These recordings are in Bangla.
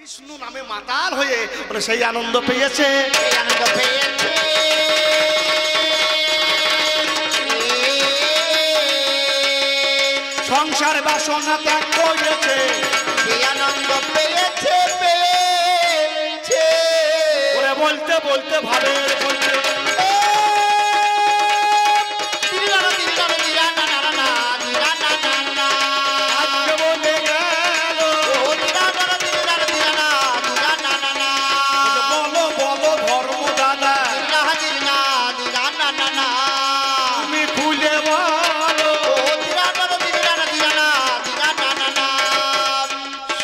বিষ্ণু নামে মাতাল হয়ে সেই আনন্দ পেয়েছে, সংসার বাসনা ত্যাগ করেছে, সেই আনন্দ পেয়েছে পেয়েছে। ওরে বলতে বলতে ভাবে বলতে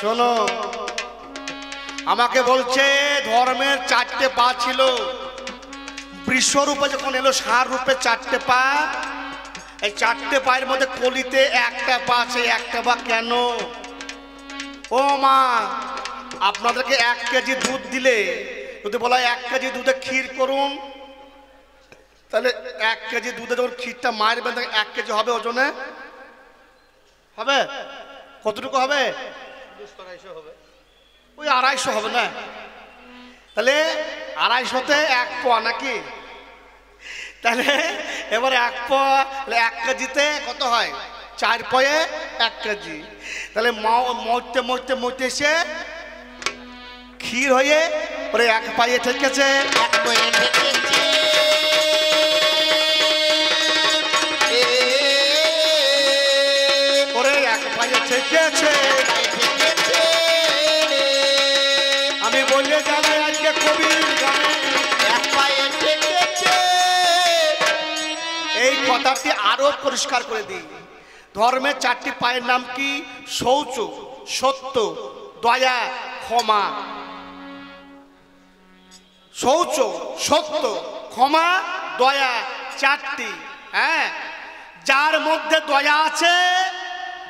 শোনো, আমাকে বলছে ধর্মের চারটে পা ছিল, বৃষরূপে যখন এলো ষাঁড় রূপে চারটে পা, এই চারটে পায়ের মধ্যে কলিতে একটা পা আছে, একটা পা কেন? ও মা, আপনাদেরকে 1 কেজি দুধ দিলে যদি বলা হয় 1 কেজি দুধে ক্ষীর করুন, তাহলে 1 কেজি দুধে যখন ক্ষীরটা মায়ের বেঁধে 1 কেজি হবে ওজনে? হবে? কতটুকু হবে? ওই 250 হবে না? তাহলে 250তে 1 পোয়া নাকি? তাহলে এবারে 1 পোয়া 1 কেজিতে কত হয়? 4 পয়ে 1 কেজি। তাহলে মরতে মরতে মরতে এসে ক্ষীর হয়ে ওরে 1 পায়ে ঠেকেছে, 1 পায়ে ঠেকেছে। ওরে 1 পায়ে ঠেকেছে। আমি বলে যাবে আজকে কবির গানে 1 পায়ে ঠেকেছে। এই কথাটি আরো পরিষ্কার করে দিই। ধর্মের 4টি পায়ের নাম কি? শৌচ, সত্য, দয়া, ক্ষমা। শৌচ, সত্য, ক্ষমা, দয়া, 4টি। হ্যাঁ, যার মধ্যে দয়া আছে,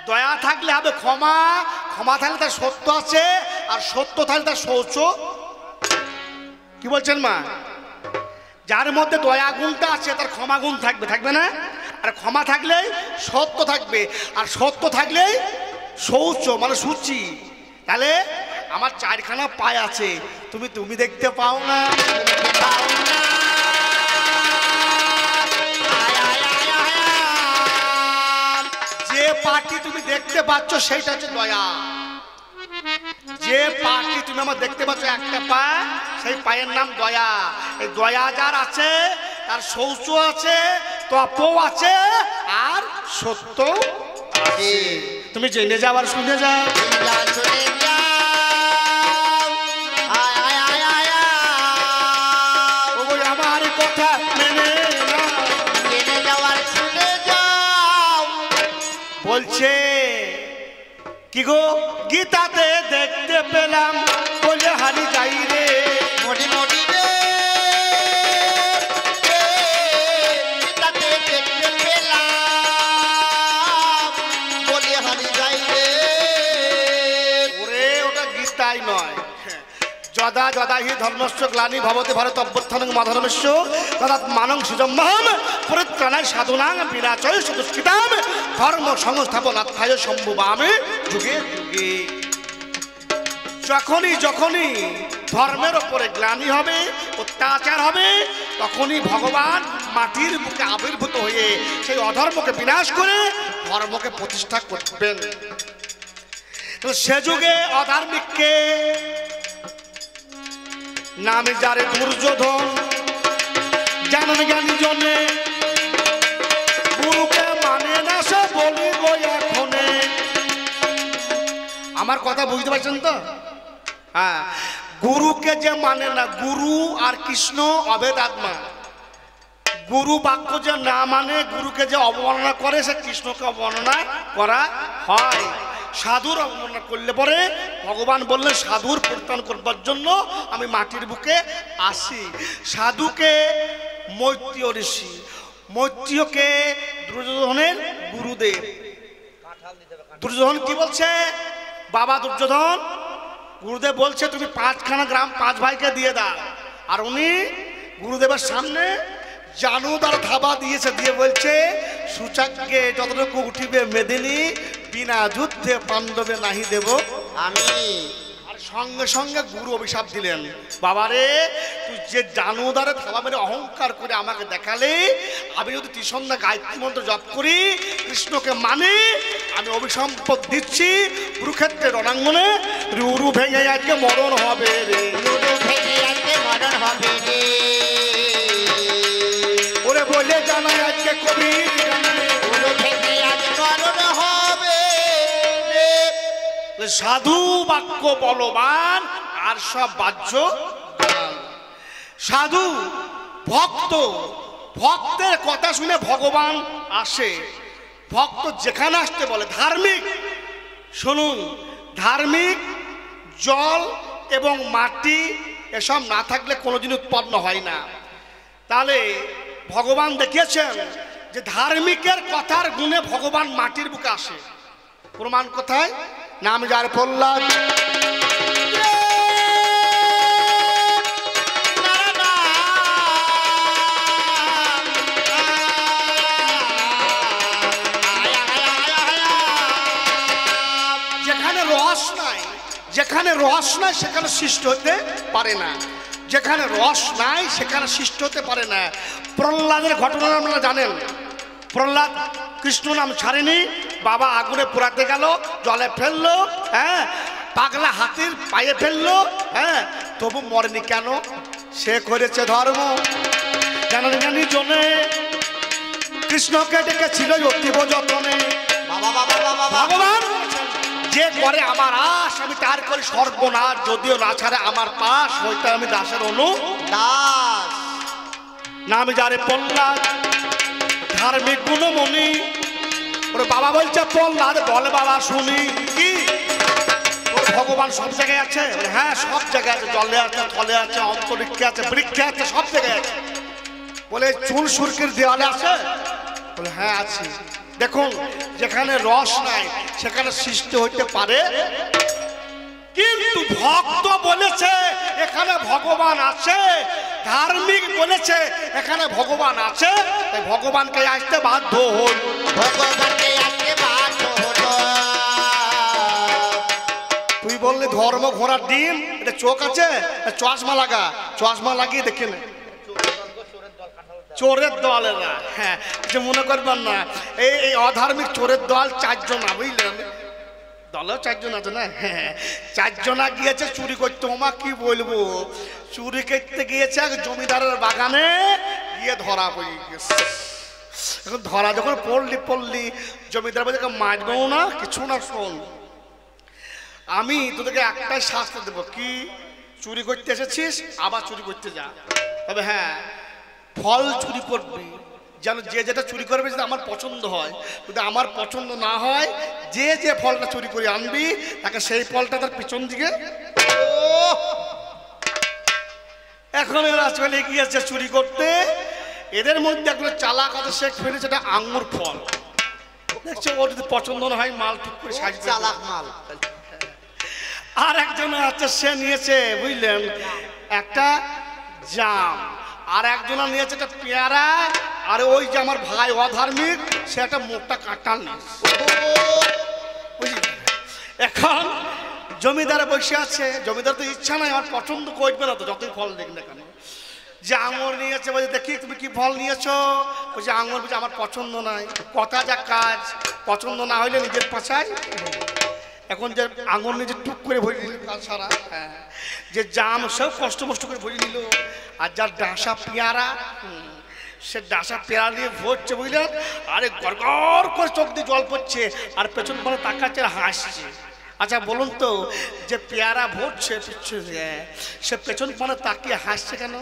দয়া থাকলে হবে ক্ষমা, ক্ষমা থাকলে তার সত্য আছে, আর সত্য থাকলে তার শৌচ। কি বলছেন মা? যার মধ্যে দয়া গুণটা আছে তার ক্ষমা গুণ থাকবে, থাকবে না? আর ক্ষমা থাকলেই সত্য থাকবে, আর সত্য থাকলেই শৌচ মানে সূচি। তাহলে আমার 4খানা পায়ে আছে, তুমি দেখতে পাও না? যে পাটি তুমি দেখতে পাচ্ছ সেইটা হচ্ছে দয়া। যে পাটি তুমি আমার দেখতে পাচ্ছ একটা পা, সেই পায়ের নাম দয়া। এই দয়া যার আছে তার শৌচ আছে, তপও আছে, আর সত্য আছে। তুমি জেনে যাও আর শুনে যাও। আমার কথা মেনে জেনে যাও আর শুনে যাও। বলছে কি গো, গীতাতে দেখতে পেলাম বলে হারি যাই রে, মোটি মোটি রে, গীতাতে দেখতে পেলাম বলে হারি যাই রে। ওরে ওটা গীতাই নয়। যদা যদা হি ধর্মস্য গ্লানি ভবতি ভারত অভ্যুত্থানং মাধর্মস্য তদা মানং সুজম্মহম পরিত্রাণায় সাধুনাং বিনাচয় সুদুষ্কৃতাম ধর্ম সংস্থাপনার্থায় সম্ভবামি যুগে যুগে। যখনই ধর্মের ওপরে গ্লানি হবে, অত্যাচার হবে, তখনই ভগবান মাটির বুকে আবির্ভূত হয়ে সেই অধর্মকে বিনাশ করে ধর্মকে প্রতিষ্ঠা করবেন। তো সে যুগে অধার্মিককে নামে যারে দুর্যোধন, জানেন জ্ঞানী জনে গুরুকে মানে না সে বলি গো এখনে। আমার কথা বুঝতে পারছেন তো? হ্যাঁ, গুরুকে যে মানে না, গুরু আর কৃষ্ণ অভেদ আত্মা। গুরু বাক্য যে না মানে, গুরুকে যে অবমাননা করে, সে কৃষ্ণকে অবমাননা করা হয়। সাধুর অবমাননা করলে পরে ভগবান বললেন সাধুর পরিত্রাণ করবার জন্য আমি মাটির বুকে আসি। সাধুকে মৈত্রীয় ঋষি, মৈত্রীয়কে দুর্যোধনের গুরুদেব। দুর্যোধন কি বলছে? বাবা দুর্যোধন, গুরুদেব বলছে তুমি 5খানা গ্রাম 5 ভাইকে দিয়ে দাও। আর উনি গুরুদেবের সামনে জানুদার ধাবা দিয়েছে, দিয়ে বলছে সূচাগ্যে যতটুকু উঠিবে মেদিনী, বিনা যুদ্ধে পাণ্ডবে নাহি দেব আমি। আর সঙ্গে সঙ্গে গুরু অভিশাপ দিলেন, বাবারে তুই যে জানুদারে থাবা মেরে অহংকার করে আমাকে দেখালে, আমি যদি ত্রিসন্ধ্যা গায়ত্রী মন্ত্র জপ করি, কৃষ্ণকে মানি, আমি অভিসম্পদ দিচ্ছি, কুরুক্ষেত্রের রণাঙ্গনে উরু ভেঙে আজকে মরণ হবে রে, উরু ভেঙে আজকে মরণ হবে রে। ওরে বলে জানাই আজকে কবি, উরু ভেঙে আজ মরণ হবে রে। সাধু বাক্য বলবান আর সব বাহ্য জ্ঞান। সাধু ভক্ত, ভক্তের কথা শুনে ভগবান আসে। ভক্ত যেখানে আসতে বলে, ধার্মিক শুনুন, ধার্মিক জল এবং মাটি এসব না থাকলে কোনোদিন উৎপন্ন হয় না। তাহলে ভগবান দেখিয়েছেন যে ধার্মিকের কথার গুণে ভগবান মাটির বুকে আসে। প্রমাণ কোথায়? নাম যার প্রহ্লাদ, যেখানে রস নাই, যেখানে রস নাই সেখানে সৃষ্টি হতে পারে না, যেখানে রস নাই সেখানে সৃষ্টি হতে পারে না। প্রহ্লাদের ঘটনা আপনারা জানেন। প্রহ্লাদ কৃষ্ণ নাম ছাড়েনি, বাবা আগুনে পোড়াতে গেল, জলে ফেললো, হ্যাঁ, পাগলা হাতির পায়ে ফেললো, হ্যাঁ, তবু মরেনি কেন? সে করেছে ধর্ম। জানেন জানি জনে কৃষ্ণকে ডেকেছিল অতীব যতনে। ভগবান যে করে আমার আশ, আমি তার করি সর্বনাশ, যদিও না ছাড়ে আমার পাশ, হইতে আমি দাসের অনু দাস। নাম যারে প্রহ্লাদ, ধার্মিক গুণমণি। ওর বাবা বলছে প্রহ্লাদ বলে বাবা শুনি কি ওর ভগবান সব জায়গায় আছে? হ্যাঁ সব জায়গায় আছে, জলে আছে, থলে আছে, অন্তরিক্ষে আছে, বৃক্ষে আছে, সব জায়গায় আছে। বলে চুল সুরকির দেওয়ালে আছে? বলে হ্যাঁ আছে। দেখুন যেখানে রস নাই সেখানে সৃষ্টি হইতে পারে, কিন্তু ভক্ত বলেছে এখানে ভগবান আছে, ধার্মিক বলেছে এখানে ভগবান আছে, তাই ভগবানকে আসতে বাধ্য হল। ভগবানকে আসতে বাধ্য হলো। তুই বললি ধর্ম ঘোড়ার ডিম, এটা চোখ আছে, চশমা লাগা, চশমা লাগিয়ে দেখে নে। চোরের দলেরা, হ্যাঁ যে মনে করবেন না এই অধার্মিক চোরের দল চারজনা, বুঝলেন? দলেও চারজন আছে না, হ্যাঁ চারজনা গিয়েছে চুরি করতে। ওমা কি বলবো, চুরি করতে গিয়েছে এক জমিদারের বাগানে, গিয়ে ধরা পড়ে গেছে। এখন ধরা যখন পড়লি জমিদার বলছে মারবেও না কিছু না, শোন আমি তোদেরকে একটাই শাস্তি দেবো, কি চুরি করতে এসেছিস আবার চুরি করতে যা, তবে হ্যাঁ ফল চুরি করবি, যেন যে যেটা চুরি করবে যদি আমার পছন্দ হয়, যদি আমার পছন্দ না হয় যে যে ফলটা চুরি করে আনবি তাকে সেই ফলটা তার পিছন দিকে। এখন এরা চলে গিয়েছে চুরি করতে, এদের মধ্যে একগুলো চালাক আছে, সে ফেলেছে এটা আঙুর ফল, দেখছে ওর যদি পছন্দ না হয় মাল ঠিক করে সাজিয়ে চালাক মাল। আর একজন আছে সে নিয়েছে বুঝলেন একটা জাম, আর একজন নিয়েছে একটা পেয়ারা, আর ওই যে আমার ভাই অধার্মিক সে একটা মোটা কাঁঠাল নিয়েছে। এখন জমিদারে বসে আছে, জমিদার তো ইচ্ছা নাই আমার পছন্দ করবে না তো যতই ফল দেখ না কেন, যে আঙুর নিয়েছে বলছে দেখি তুমি কি ফল নিয়েছো, বলছে আঙুর, বলছে আমার পছন্দ নাই, কথা যা কাজ, পছন্দ না হইলে নিজের পাশায়। এখন যে আঙুর নিজে টুক করে ভরে নিল কাল সারা, হ্যাঁ যে জাম সব কষ্ট মষ্ট করে ভরে নিল, আর যার ডাসা পেয়ারা সে ডাসা পেয়ারা নিয়ে ভরছে বুঝলেন, আরে গড়গড় করে চোখ দিয়ে জল পড়ছে, আর পেছন পরে তাকাচ্ছে আর হাসছে। আচ্ছা বলুন তো যে পেয়ারা ভরছে সে পেছন পরে তাকিয়ে হাসছে কেন?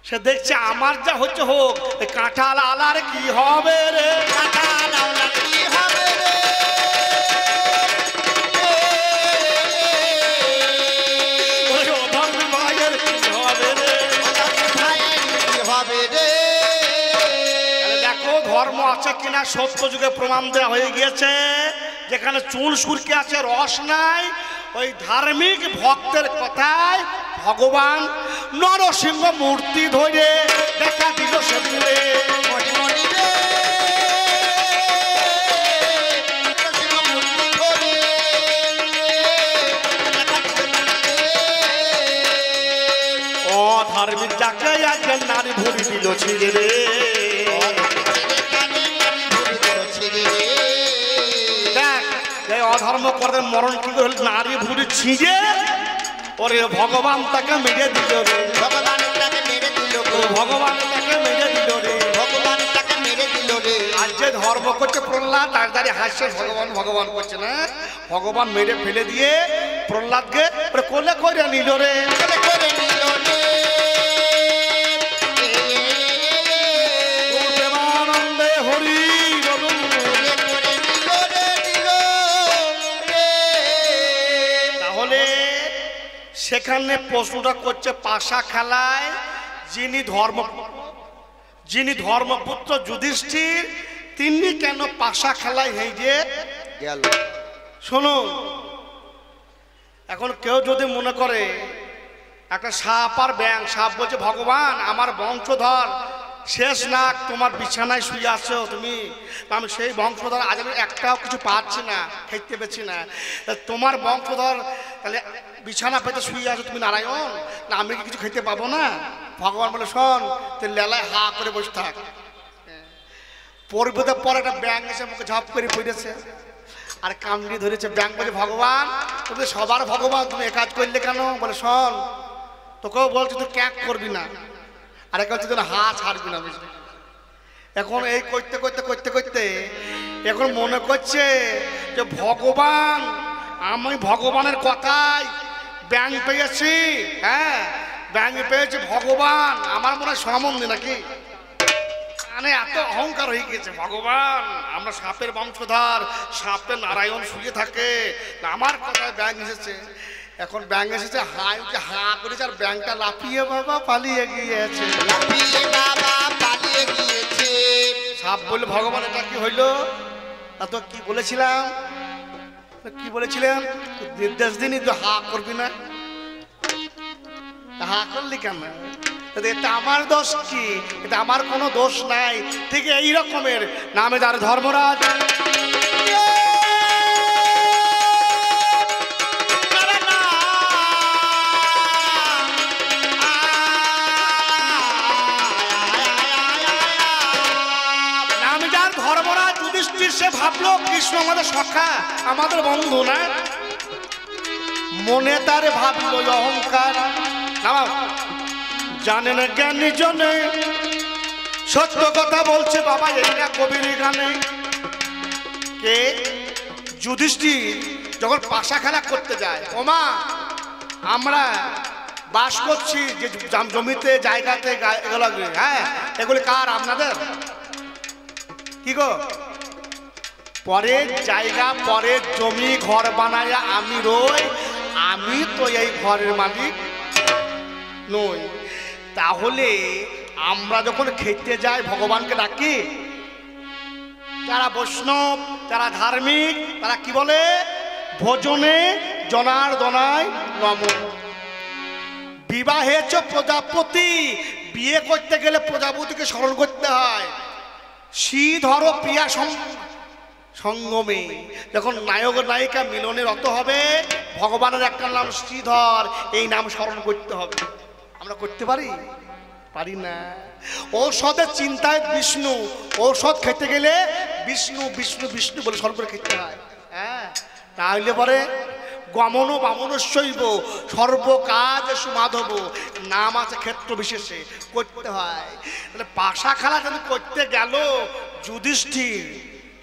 সে দেখছে আমার যা হচ্ছে হোক, কাঁঠাল আলার কি হবে রে, কাঁঠাল আলার কি হবে রে। দেখো ধর্ম আছে কিনা সত্য যুগে প্রমাণ দেওয়া হয়ে গিয়েছে, যেখানে চুল সুরকে আছে রস নাই, ওই ধার্মিক ভক্তের কথায় ভগবান নরসিংহ মূর্তি ধরে দেখা দিল সেদিনে। অধার্মিক যাকে আজকে নারী ভুড়ি দিল ছিঁড়ে রে। দেখ এই অধর্ম করে মরণ কি হল, নারী ভুড়ি ছিঁড়ে ওরে ভগবান তাকে মেরে দিল রে। ভগবান তাকে মেরে দিল গো, ভগবান তাকে মেরে দিল রে। ভগবান তাকে মেরে দিল রে। আর যে ধর্ম করছে প্রহ্লাদ তার দাঁড়িয়ে হাসছে, ভগবান ভগবান করছে না, ভগবান মেরে ফেলে দিয়ে প্রহ্লাদকে কোলে করে নিল রে। কোলে করে নিল রে। প্রেমানন্দে হরি বলুন। কোলে করে নিল রে, নিল রে। তাহলে সেখানে প্রশ্নটা করছে পাশা খেলায় যিনি ধর্মপুত্র যুধিষ্ঠির তিনি কেন পাশা খেলায় হেঁটে গেল? শুনুন, এখন কেউ যদি মনে করে একটা সাপ আর ব্যাং, সাপ বলছে ভগবান আমার বংশধর শেষ নাক তোমার বিছানায় শুয়ে আছো তুমি, আমি সেই বংশধর আজ আমি একটাও কিছু পাচ্ছি না, খেতে পেছি না, তোমার বংশধর তাহলে বিছানা পেতে শুয়ে আছো তুমি নারায়ণ, না আমি কি কিছু খেতে পাবো না? ভগবান বলে শোন তুই লেলায় হা করে বসে থাক। পর্বতের পর একটা ব্যাং এসে মুখে ঝপ করে পড়েছে আর কামড়ি ধরেছে। ব্যাং বলছে ভগবান তুমি সবার ভগবান, তুমি এ কাজ করলে কেন? বলে শোন তোকেও বলছি তুই ক্যাক করবি না, আর এক বলছে হা ছাড়বি না, বুঝলি? এখন এই করতে করতে করতে করতে এখন মনে করছে যে ভগবান, আমি ভগবানের কথাই ব্যাং পেয়েছি, হ্যাঁ ব্যাং পেয়েছি ভগবান, আমার মনে হয় সম্বন্ধে নাকি মানে এত অহংকার হয়ে গেছে, ভগবান আমরা সাপের বংশধর, সাপের নারায়ণ শুয়ে থাকে, আমার কথায় ব্যাং এসেছে। এখন ব্যাং এসেছে হাই উঠে হা করেছে আর ব্যাংটা লাফিয়ে বাবা পালিয়ে গিয়েছে। লাফিয়ে বাবা পালিয়ে গিয়েছে। সাপ বলল ভগবান এটা কি হইলো? তো কি বলেছিলাম, কি বলেছিলাম নির্দেশ দিনই তো হা করবি না, হা করলি কেন? এটা আমার দোষ কি? এটা আমার কোনো দোষ নাই। ঠিক এই রকমের নামে যার ধর্মরাজ নামে যার ধর্মরাজ যুধিষ্ঠির সে ভাবলো কৃষ্ণ আমাদের সখা, আমাদের বন্ধু না, মনে তারে ভাবলো অহংকার। জানে না জ্ঞানী জনে সত্য কথা বলছে বাবা, এই না কবির গানে। কে? যুধিষ্ঠির যখন পাশা খেলা করতে যায়, ওমা আমরা বাস করছি যে জমিতে জায়গাতে এগুলো, হ্যাঁ এগুলি কার? আপনাদের? কি গো পরের জায়গা পরের জমি ঘর বানায় আমি রই, আমি তো এই ঘরের মালিক নই। তাহলে আমরা যখন খেতে যাই ভগবানকে ডাকি, যারা বৈষ্ণব যারা ধার্মিক তারা কি বলে? ভোজনে জনার্দনায় নমঃ। বিবাহে চ প্রজাপতি, বিয়ে করতে গেলে প্রজাপতিকে স্মরণ করতে হয়। শ্রীধর প্রিয়া সঙ্গমে যখন নায়ক নায়িকা মিলনের রত হবে, ভগবানের একটা নাম শ্রীধর, এই নাম স্মরণ করতে হবে। আমরা করতে পারি? পারি না। ঔষধের চিন্তায় বিষ্ণু, ঔষধ খেতে গেলে বিষ্ণু বিষ্ণু বিষ্ণু বলে স্মরণ করে খেতে হয়, হ্যাঁ তাহলে পরে গমন বামনশৈব সর্ব কাজ সুমাধব, নাম আছে ক্ষেত্র বিশেষে করতে হয়। তাহলে পাশা খেলা যদি করতে গেল যুধিষ্ঠির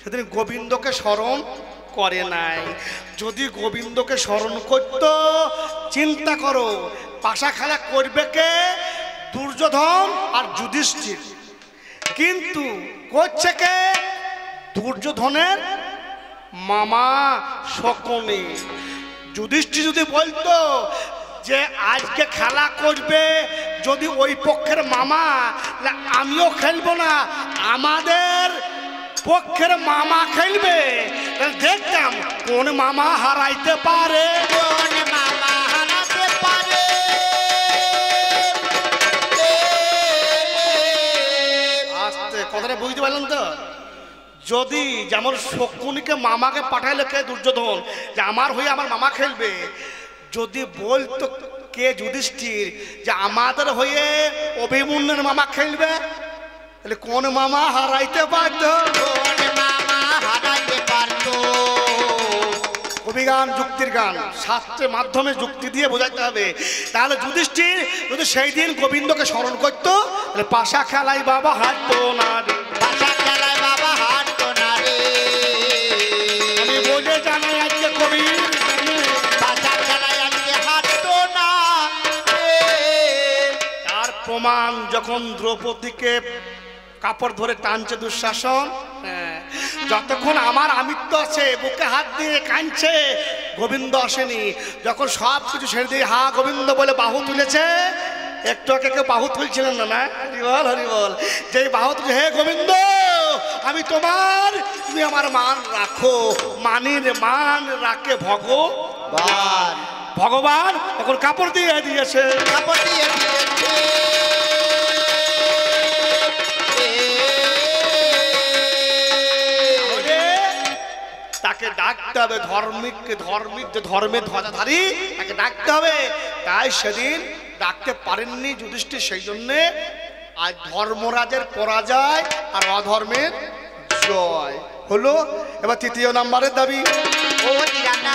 সেদিন গোবিন্দকে স্মরণ করে নাই। যদি গোবিন্দকে স্মরণ করত, চিন্তা করো পাশা খেলা করবে কে? দুর্যোধন আর যুধিষ্ঠির। কিন্তু করছে কে? দুর্যোধনের মামা শকুনি। যুধিষ্ঠির যদি বলতো যে আজকে খেলা করবে যদি ওই পক্ষের মামা, আমিও খেলবো না, আমাদের পক্ষের মামা খেলবে, দেখতাম কোন মামা হারাইতে পারে, কোন মামা হারাতে পারে। আস্তে কথাটা বুঝতে পারলেন তো? যদি যেমন শকুনিকে মামাকে পাঠাইলে কে? দুর্যোধন, যে আমার হয়ে আমার মামা খেলবে, যদি বলতো কে যুধিষ্ঠির যে আমাদের হয়ে অভিমন্যুর মামা খেলবে? তাহলে কোন মামা হারাইতে পারত? কোন মামা হারাইতে পারতো? কবিগান যুক্তির গান, শাস্ত্রের মাধ্যমে যুক্তি দিয়ে বোঝাতে হবে। তাহলে যুধিষ্ঠির যদি সেই দিন গোবিন্দকে স্মরণ করতো তাহলে পাশা খেলাই বাবা হাঁটতো না রে। পাশা খেলায় বাবা হাঁটতো না রে। আমি বলে জানাই আজকে কবি, পাশা খেলায় আজকে হাঁটতো না রে। তার প্রমাণ যখন দ্রৌপদীকে কাপড় ধরে টানছে দুঃশাসন, যতক্ষণ আমার আমিত্ব আছে বুকে হাত দিয়ে কাঁদছে, গোবিন্দ আসেনি। যখন সব কিছু ছেড়ে দিয়ে হা গোবিন্দ বলে বাহু তুলেছে, একটু আগে কেউ বাহু তুলছিলেন না, না হরিবল হরিবল, যেই বাহু তুলছে হে গোবিন্দ আমি তোমার, তুমি আমার মান রাখো, মানির মান রাখে ভগবান। ভগবান এখন কাপড় দিয়ে দিয়েছে, কাপড় দিয়ে দিয়েছে। তাকে ডাকতে হবে, ধর্মিককে, ধর্মিক যে ধর্মের ধ্বজাধারী তাকে ডাকতে হবে। তাই সেদিন ডাকতে পারেননি যুধিষ্ঠির, সেই জন্যে আজ ধর্মরাজের পরাজয় আর অধর্মের জয় হলো। এবার তৃতীয় নাম্বারের দাবি, ও দিরানা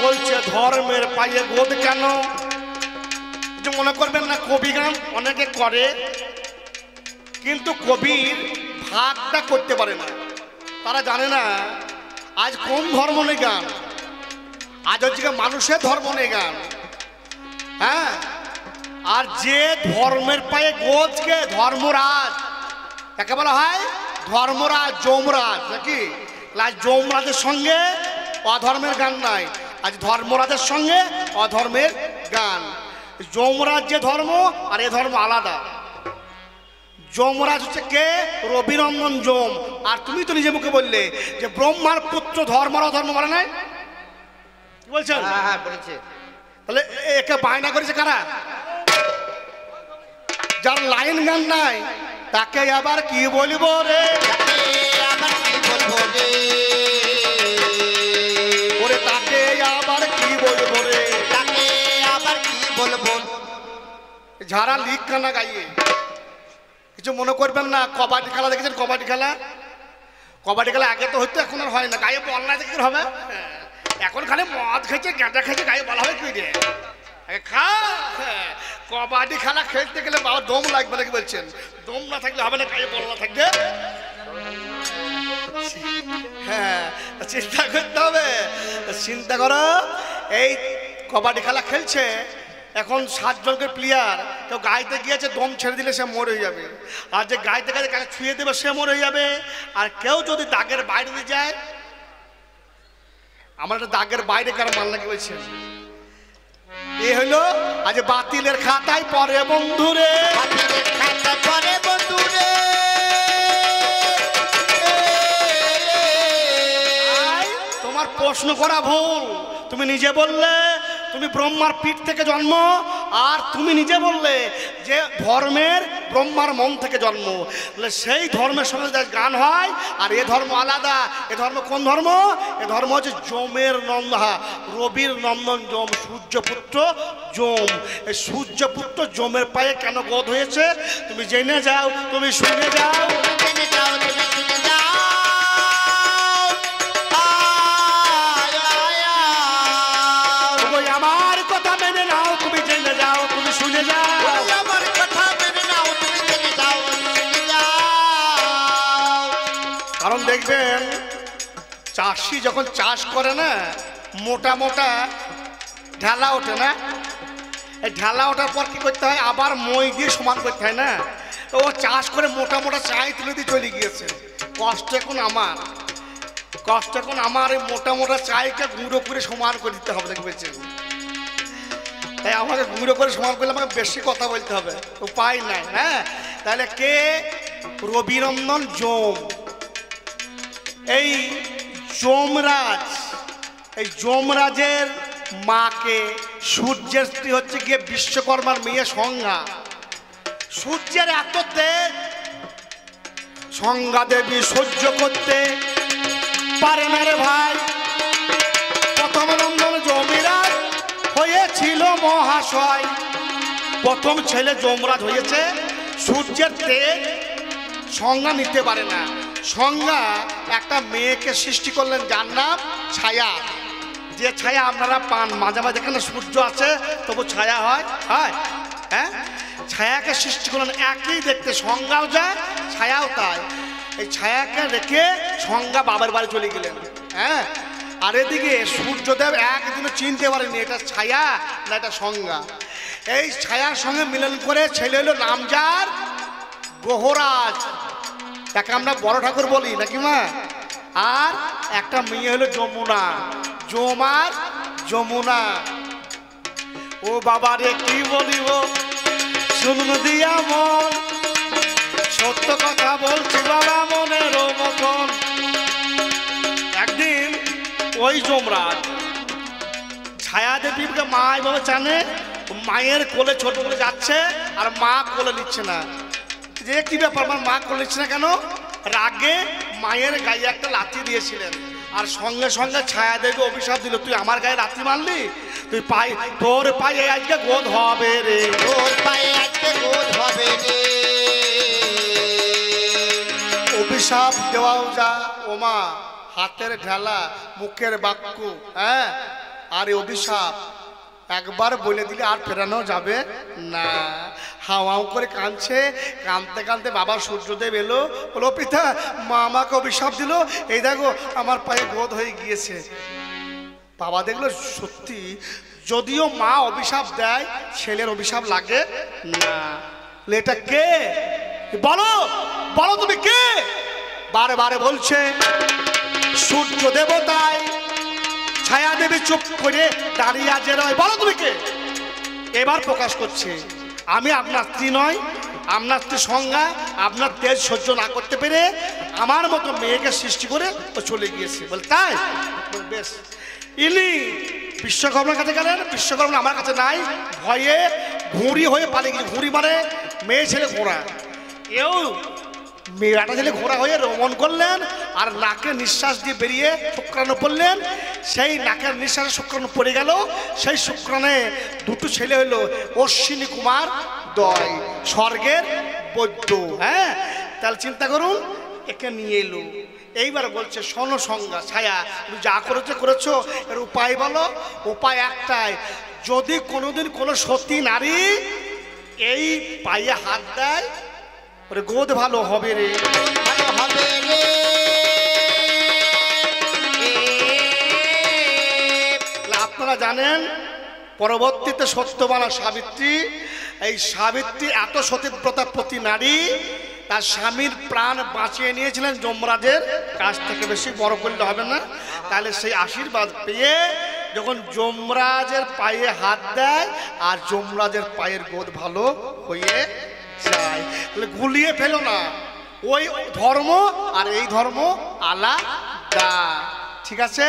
বলছে ধর্মের পায়ে গোদ কেন? যে মনে করবেন না কবি গান অনেকে করে, কিন্তু কবির ভাগটা করতে পারে না। তারা জানে না আজ কোন ধর্ম নিয়ে গান, আজ হচ্ছে মানুষের ধর্ম নিয়ে গান। হ্যাঁ, আর যে ধর্মের পায়ে গোদকে ধর্মরাজ, তাকে বলা হয় ধর্মরাজ, যমরাজ নাকি? আজ যমরাজের সঙ্গে অধর্মের গান নাই, আজ ধর্মরাজের সঙ্গে অধর্মের গান। যমরাজ যে ধর্ম আর এ ধর্ম আলাদা। যমরাজ হচ্ছে কে? রবিনন্দন যম। আর তুমি তো নিজে মুখে বললে যে ব্রহ্মার পুত্র ধর্ম আর অধর্ম বলে নাই, কি বলছেন? হ্যাঁ বলেছে। তাহলে একে বায়না করেছে কারা? যার লাইন গান নাই তাকে আবার কি বলিব রে? আবার কি বলবো রে? ওরে তাকে আবার কি বলবো রে? তাকে আবার কি বলবো? যারা লিখ কানা গাইয়ে, কিছু মনে করবেন না। কবাডি খেলা দেখেছেন? কবাডি খেলা, কবাডি খেলা আগে তো হইতো, এখন আর হয় না। গায়ে বল না দেখে হবে, এখন খালি মদ খেয়েছে, গাঁজা খেয়েছে, গায়ে বলা হবে কি রে খা। কবাডি খেলা খেলতে গেলে বাবা দম লাগবে নাকি বলছেন? দম না থাকলে হবে না, গায়ে বল না থাকবে। হ্যাঁ, চিন্তা করতে হবে। চিন্তা করো, এই কবাডি খেলা খেলছে এখন 7 জনের প্লেয়ার, কেউ গাইতে গিয়েছে দম ছেড়ে দিলে সে মরে যাবে, আর যে গাইতে গাইতে কাকে ছুঁয়ে দেবে সে মরে যাবে। আর কেউ যদি দাগের বাইরে দিয়ে যায়, আমার একটা দাগের বাইরে কারো মাল লাগে বলছেন, এ হলো আজ বাতিলের খাতায় পরে বন্ধুরে, বাতিলের খাতায় পরে বন্ধুরে। তোমার প্রশ্ন করা ভুল। তুমি নিজে বললে তুমি ব্রহ্মার পিঠ থেকে জন্ম, আর তুমি নিজে বললে যে ধর্মের ব্রহ্মার মন থেকে জন্ম। সেই ধর্মের সঙ্গে গান হয়, আর এ ধর্ম আলাদা। এ ধর্ম কোন ধর্ম? এ ধর্ম হচ্ছে যমের নন্দা, রবির নন্দন যম, সূর্যপুত্র যম। এই সূর্যপুত্র যমের পায়ে কেন গোদ হয়েছে তুমি জেনে যাও, তুমি শুনে যাও, জেনে যাও, তুমি শুনে যাও। আমার কথা মেনে নাও, তুমি জেনে যাও, তুমি শুনে যাও, আমার কথা মেনে নাও, তুমি জেনে যাও, শুনে যাও। কারণ দেখবেন চাষি যখন চাষ করে না, মোটা মোটা ঢালা ওঠে না, এই ঢালা ওঠার পর কি করতে হয়? আবার মই দিয়ে সমান করতে হয় না। তো ও চাষ করে মোটা মোটা চাই তুলে দিয়ে চলে গিয়েছে। কষ্ট এখন আমার, কষ্ট এখন আমার এই মোটা মোটা চাইকে গুঁড়ো করে সমান করে দিতে হবে, দেখবেছেন? তাই আমাকে গুঁড়ো করে সমান করলে আমাকে বেশি কথা বলতে হবে, উপায় নাই। হ্যাঁ, তাহলে কে? রবিনন্দন যম। এই যমরাজ, এই যমরাজের মাকে, সূর্যের স্ত্রী হচ্ছে গিয়ে বিশ্বকর্মার মেয়ে সংজ্ঞা। সূর্যের এত তেজ সংজ্ঞা দেবী সহ্য করতে পারে না রে ভাই। প্রথম নন্দন যমরাজ হয়েছিল মহাশয়, প্রথম ছেলে যমরাজ হয়েছে। সূর্যের তেজ সংজ্ঞা নিতে পারে না। সংজ্ঞা একটা মেয়েকে সৃষ্টি করলেন, যার নাম ছায়া। যে ছায়া আপনারা পান মাঝে মাঝে, এখানে সূর্য আছে তবু ছায়া হয়, হয় হ্যাঁ। ছায়াকে সৃষ্টি করলেন, একই দেখতে, সংজ্ঞাও যায় ছায়াও তাই। এই ছায়াকে রেখে সংজ্ঞা বাবার বাড়ি চলে গেলেন, হ্যাঁ। আর এদিকে সূর্যদেব একদিনও চিনতে পারেনি এটা ছায়া না এটা সংজ্ঞা। এই ছায়ার সঙ্গে মিলন করে ছেলে হলো নামজার গ্রহরাজ, তাকে আমরা বড় ঠাকুর বলি নাকি মা। আর একটা মেয়ে হলো যমুনা, যমার যমুনা। ও বাবা রে কি বলিব শুনুন দিয়া মন, সত্য কথা বলছি বাবা মনের মতন। একদিন ওই যমরাজ ছায়া দেবীকে মা এভাবে জানে, মায়ের কোলে ছোট করে যাচ্ছে আর মা কোলে নিচ্ছে না। যে কি ব্যাপার, আমার মা কোলে নিচ্ছে না কেন? রাগে মায়ের গায়ে একটা লাথি দিয়েছিলেন, আর সঙ্গে সঙ্গে ছায়া দেবী অভিশাপ দিল, তুই আমার গায়ে লাথি মারলি, তুই পাই তোর পায়ে আজকে গোদ হবে রে, তোর পায়ে আজকে গোদ হবে রে। অভিশাপ দেওয়াও যা ওমা, হাতের ঢালা মুখের বাক্য, হ্যাঁ। আর এই অভিশাপ একবার বলে দিলে আর ফেরানো যাবে না। হাওয়াও করে কাঁদছে, কাঁদতে কাঁদতে বাবা সূর্যদেব এলো, বলো পিতা মা আমাকে অভিশাপ দিল, এই দেখো আমার পায়ে গোদ হয়ে গিয়েছে। বাবা দেখলো সত্যি, যদিও মা অভিশাপ দেয় ছেলের অভিশাপ লাগে না। এটা কে বলো, বলো তুমি কে? বারে বারে বলছে সূর্য দেবতায়। ছায়া দেবী চুপ করে দাঁড়িয়ে আছে, রয় বলো তুমি কে? এবার প্রকাশ করছে, আমি আপনার স্ত্রী নয়, আপনার স্ত্রী সংজ্ঞা আপনার তেজ সহ্য না করতে পেরে আমার মতো মেয়েকে সৃষ্টি করে ও চলে গিয়েছে। বল তাই? বেশ। ইনি বিশ্বকর্মার কাছে গেলেন, বিশ্বকর্মা আমার কাছে নাই, ভয়ে ঘুড়ি হয়ে পালিয়ে গেছে। ঘুড়ি মানে মেয়ে ছেলে ঘোড়া, এও মেয়েটা ছেলে ঘোড়া হয়ে রমণ করলেন, আর নাকে নিঃশ্বাস দিয়ে বেরিয়ে শুক্রাণু পড়লেন। সেই নাকের নিঃশ্বাসে শুক্রাণু পড়ে গেল, সেই শুক্রাণে দুটো ছেলে হলো অশ্বিনী কুমার দয়, স্বর্গের বৈদ্য, হ্যাঁ। তাহলে চিন্তা করুন, একে নিয়ে এলো। এইবার বলছে শোনো সংজ্ঞা, ছায়া তুমি যা করেছো করেছো, এর উপায় বলো। উপায় একটাই, যদি কোনোদিন কোনো সতী নারী এই পায়ে হাত দেয়, ওরে গোদ ভালো হবে রে, ভালো হবে রে। আপনারা জানেন পরবর্তীতে সত্যবানা সাবিত্রী, এই সাবিত্রী এত সতীব্রতা প্রতি নারী, তার স্বামীর প্রাণ বাঁচিয়ে নিয়েছিলেন যমরাজের কাছ থেকে। বেশি বড় করলে হবে না, তাহলে সেই আশীর্বাদ পেয়ে যখন যমরাজের পায়ে হাত দেয় আর যমরাজের পায়ের গোদ ভালো হয়ে যায়। তাহলে গুলিয়ে ফেলো না, ওই ধর্ম আর এই ধর্ম আলাদা, ঠিক আছে?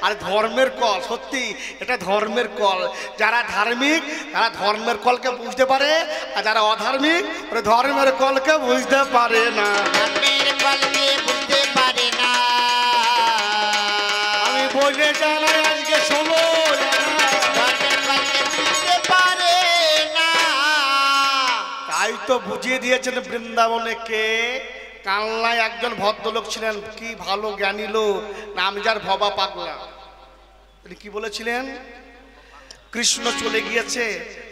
আর ধর্মের কল, সত্যি এটা ধর্মের কল। যারা ধার্মিক তারা ধর্মের কলকে বুঝতে পারে, আর যারা অধার্মিক ওরা ধর্মের কলকে বুঝতে পারে না, ধর্মের কলকে বুঝতে পারে না। আমি বলে জানাই আজকে শোনো, ধর্মের কলকে বুঝতে পারে না। তাই তো বুঝিয়ে দিয়েছেন বৃন্দাবনে কে। কালনায় একজন ভদ্রলোক ছিলেন, কি ভালো জ্ঞানী লোক, নাম যার ভবা পাগলা। তিনি কি বলেছিলেন? কৃষ্ণ চলে গিয়েছে,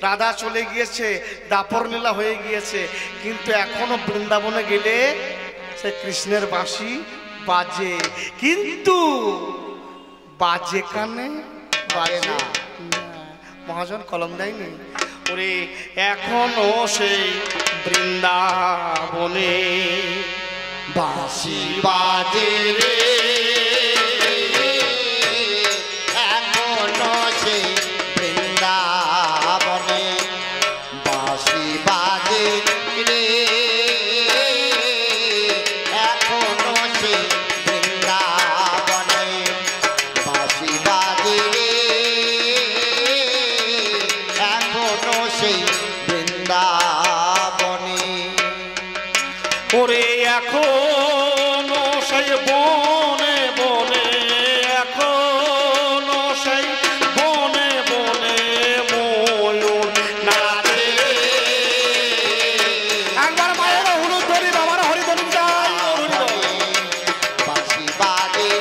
রাধা চলে গিয়েছে, দাপর লীলা হয়ে গিয়েছে, কিন্তু এখনো বৃন্দাবনে গেলে সে কৃষ্ণের বাঁশি বাজে, কিন্তু বাজে কানে বাজে না। মহাজন কলম দেয়নি ওরে, এখনো সেই বৃন্দাবনে বাঁশি বাজে রে, এখনো সেই বৃন্দাবনে বাঁশি বাজে রে, এখনো সেই বৃন্দাবনে বাঁশি বাজে রে, এখনো সেই বৃন্দাবনে। এখনো সেই বনে বনে, এখনো সেই বনে বনে ময়ূর নাচে। একবার মায়ের হলুদ ধরি, বাবার হরি ধরি যাই, হরি বল। বাঁশি বাজে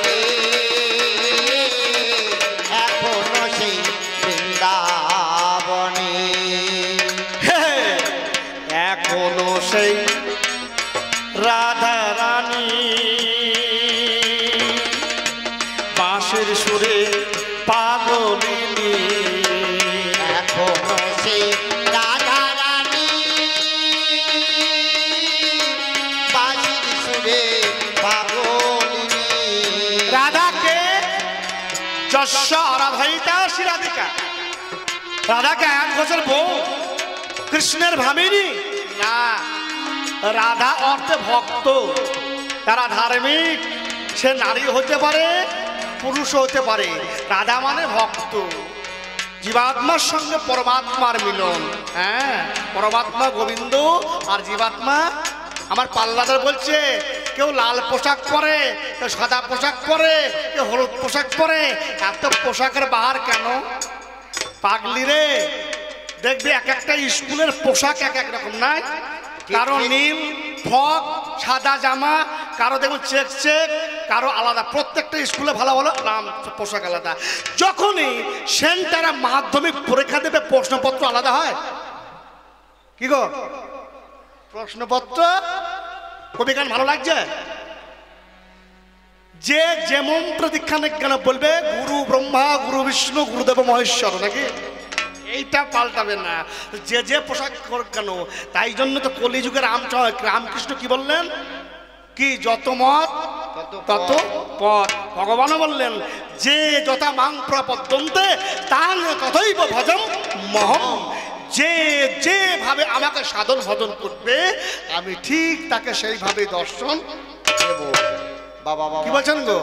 এখনো সেই বৃন্দাবনে। হে, এখনো সেই রাধা রানী বাঁশির সুরে পাগলিনী। এখনো সেই রাধা রানী বাঁশির সুরে পাগলিনী। রাধাকে যশ আরাধাইতা শিরাধিকা, রাধাকে 1 বছর বউ, কৃষ্ণের ভামিনী না। রাধা অর্থে ভক্ত, তারা ধার্মিক, সে নারী হতে পারে পুরুষ হতে পারে। রাধা মানে ভক্ত, জীবাত্মার সঙ্গে পরমাত্মার মিলন। হ্যাঁ, পরমাত্মা গোবিন্দ আর জীবাত্মা। আমার পাল্লাদার বলছে কেউ লাল পোশাক পরে, কেউ সাদা পোশাক পরে, কেউ হলুদ পোশাক পরে। এত পোশাকের বাহার কেন পাগলি রে? দেখবি এক একটা স্কুলের পোশাক এক এক রকম, নাই? কারো নীল ফ্রক, সাদা জামা, কারো দেখুন চেক চেক, কারো আলাদা। প্রত্যেকটা স্কুলে ভালো ভালো নাম, পোশাক আলাদা। যখনই সেন্টারে মাধ্যমিক পরীক্ষা দেবে প্রশ্নপত্র আলাদা হয়। কি গো, প্রশ্নপত্র কবি গান ভালো লাগছে? যে যেমন প্রতীক্ষা কেন বলবে গুরু ব্রহ্মা, গুরু বিষ্ণু, গুরুদেব মহেশ্বর, নাকি? এইটা পাল্টাবে না, যে যে পোশাক কেন। তাই জন্য তো কলিযুগের রামকৃষ্ণ কি বললেন? কি যত মত তত পথ। ভগবানও বললেন যে যথা মাং প্রপদ্যন্তে তাং তথৈব ভজম মহম। যে যেভাবে আমাকে সাধন ভজন করবে আমি ঠিক তাকে সেইভাবে দর্শন দেব। বাবা বাবা কি বলছেন গো?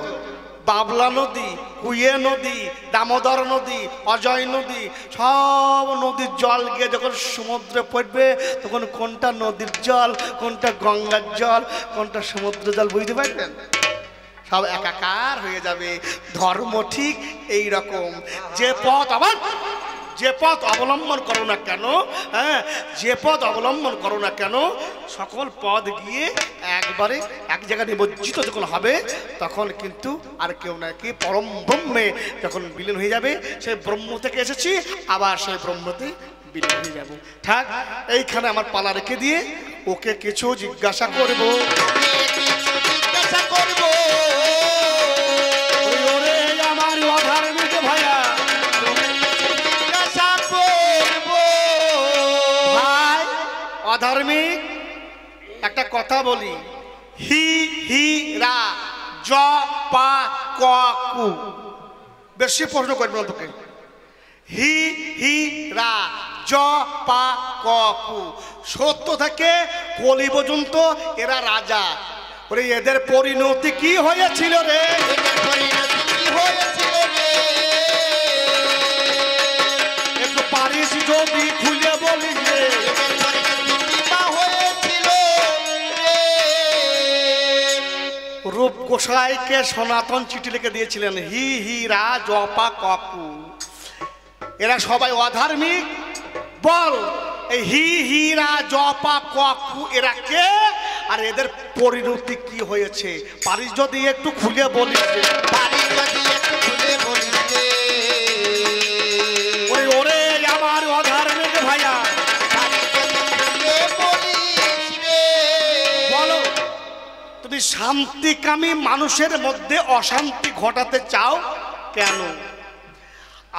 বাবলা নদী, কুয়ে নদী, দামোদর নদী, অজয় নদী, সব নদীর জল গিয়ে যখন সমুদ্রে পড়বে তখন কোনটা নদীর জল, কোনটা গঙ্গার জল, কোনটা সমুদ্র জল বুঝতে পারবেন? সব একাকার হয়ে যাবে। ধর্ম ঠিক এই রকম। যে পথ আবার যে পথ অবলম্বন করো না কেন, হ্যাঁ, যে পথ অবলম্বন করো না কেন, সকল পথ গিয়ে একবারে এক জায়গায় নিমজ্জিত যখন হবে তখন কিন্তু আর কেউ না, কি পরম ব্রহ্মে যখন বিলীন হয়ে যাবে। সেই ব্রহ্ম থেকে এসেছি, আবার সেই ব্রহ্মতে বিলীন হয়ে যাব। ঠিক এইখানে আমার পালা রেখে দিয়ে ওকে কিছু জিজ্ঞাসা করবো। জিজ্ঞাসা করবো ওরে আমার অধার্মিক ভাইয়া, জিজ্ঞাসা করবো ভাই অধার্মিক, একটা কথা বলি। হি হি রা জ পা ক কু, বেশি প্রশ্ন করবে না তোকে। হি হি রা জ পা ক কু, সত্য থেকে কলি পর্যন্ত এরা রাজা। ওরে এদের পরিণতি কি হয়েছিল রে? এদের পরিণতি কি হয়েছিল রে? একটু পারিস যদি খুলে বলি রে। এদের পরিণতি কি বা হয়েছিল রে? রূপ গোসাইকে সনাতন চিঠি লিখে দিয়েছিলেন, হি হি রা জপা ককু। এরা সবাই অধার্মিক। বল এই হি হি রা জপা ককু এরা কে, আর এদের পরিণতি কি হয়েছে? পারিস যদি একটু খুলে বলিস রে। বাড়ি যদি একটু খুলে বলিস রে। ওই ওরে আমার অধার্মিক ভাইয়া, বাড়ি যদি খুলে বলিস রে। বলো তুমি শান্তিকামী মানুষের মধ্যে অশান্তি ঘটাতে চাও কেন?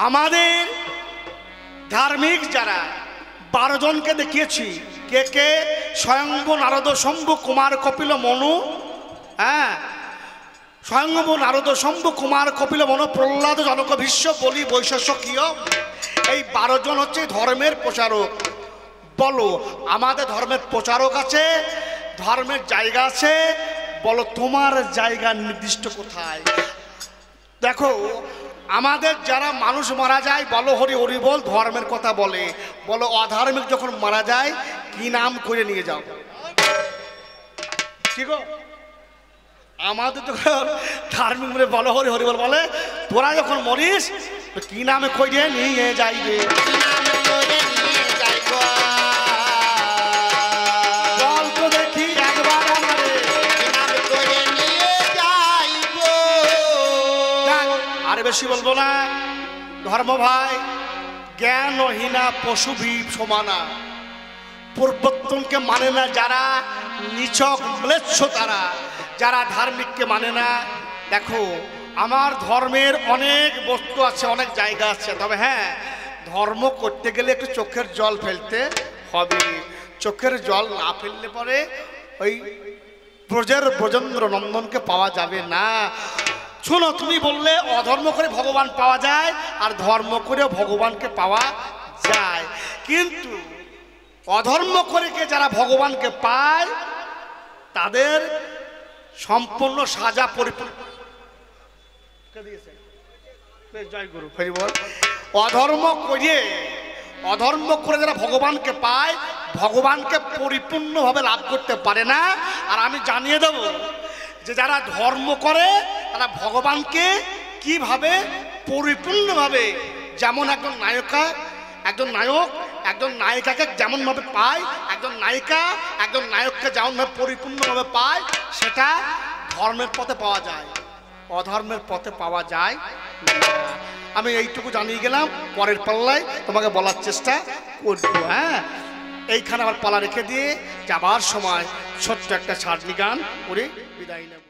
আমাদের ধার্মিক যারা 12 জনকে দেখিয়েছি, কে কে? স্বয়ংভু নারদ শম্ভু কুমার কপিল মনু, হ্যাঁ, স্বয়ংভু নারদ শম্ভু কুমার কপিল মনু, প্রহ্লাদ, জনক, ভীষ্ম, বলি, বৈশস্য, কিয়। এই 12 জন হচ্ছে ধর্মের প্রচারক। বলো আমাদের ধর্মের প্রচারক আছে, ধর্মের জায়গা আছে, বলো তোমার জায়গা নির্দিষ্ট কোথায়? দেখো আমাদের যারা মানুষ মারা যায় বলো হরি হরি বল, ধর্মের কথা বলে। বলো অধার্মিক যখন মারা যায় কি নাম করে নিয়ে যাও? কি গো আমাদের যখন ধার্মিক বলে বলো হরি হরি বল বলে, তোরা যখন মরিস তো কি নামে কইরে নিয়ে যাইবে? বল তো দেখি একবার আমারে। আরে বেশি বলবো না। ধর্ম ভাই জ্ঞানহীনা পশু সমানা, পরিবর্তনকে মানে না যারা, নিছক ম্লেচ্ছ তারা, যারা ধার্মিককে মানে না। দেখো আমার ধর্মের অনেক বস্তু আছে, অনেক জায়গা আছে, তবে হ্যাঁ ধর্ম করতে গেলে একটু চোখের জল ফেলতে হবে। চোখের জল না ফেললে পরে ওই ব্রজেন্দ্র নন্দনকে পাওয়া যাবে না। শোনো, তুমি বললে অধর্ম করে ভগবান পাওয়া যায় আর ধর্ম করে ভগবানকে পাওয়া যায়, কিন্তু অধর্ম করে কে যারা ভগবানকে পায় তাদের সম্পূর্ণ সাজা পরিপূর্ণ। জয় গুরু হরি বল। অধর্ম করে যারা ভগবানকে পায়, ভগবানকে পরিপূর্ণভাবে লাভ করতে পারে না। আর আমি জানিয়ে দেব যে যারা ধর্ম করে তারা ভগবানকে কিভাবে পরিপূর্ণভাবে, যেমন একজন নায়ক একজন নায়িকাকে যেমনভাবে পায়, একজন নায়ককে যেমনভাবে পরিপূর্ণভাবে পায়, সেটা ধর্মের পথে পাওয়া যায়, অধর্মের পথে পাওয়া যায় না। আমি এইটুকু জানিয়ে গেলাম, পরের পাল্লায় তোমাকে বলার চেষ্টা করবো। হ্যাঁ, এইখানে আবার পালা রেখে দিয়ে যাবার সময় ছোট্ট একটা ছাড়নি গান করে বিদায় নেব।